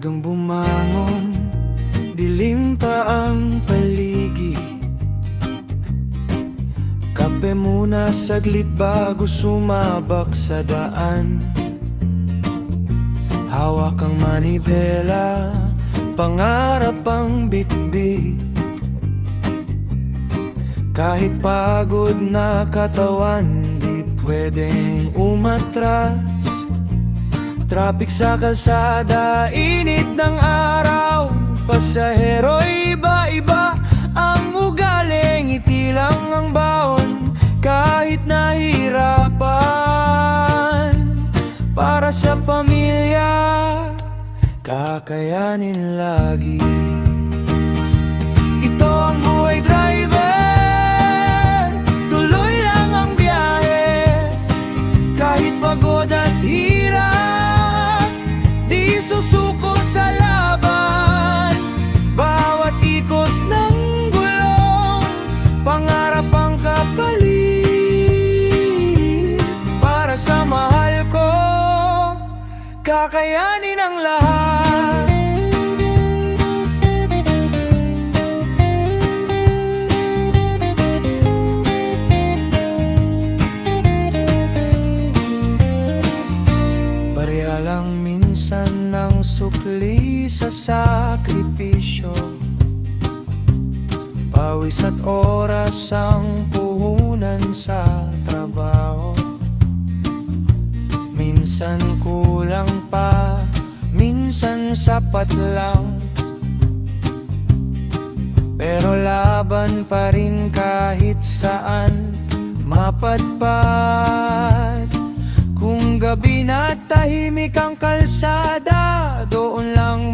Maagang bumangon, dilim pa ang paligid. Kape muna saglit bago sumabak sa daan. Hawak ang manibela, pangarap ang bitbit. Kahit pagod na katawan, di pwedeng umatras. Traffic sa kalsada, init ng araw. Pasahero iba-iba ang ugali, ngiti lang ang baon kahit nahihirapan. Para sa pamilya, kakayanin lagi. Ito ang buhay driver, tuloy lang ang biyahe. Kahit pagod at hirap, di susuko sa laban. Bawat ikot ng gulong, pangarap ang kapalit. Para sa mahal ko, kakayanin ang lahat. Pareha lang minsan ng sukli sa sakripisyo. Pawis at oras ang puhunan sa trabaho. Minsan kulang pa, minsan sapat lang. Pero laban pa rin kahit saan mapadpad. Kung gabi na tahimik ang kalsada, doon lang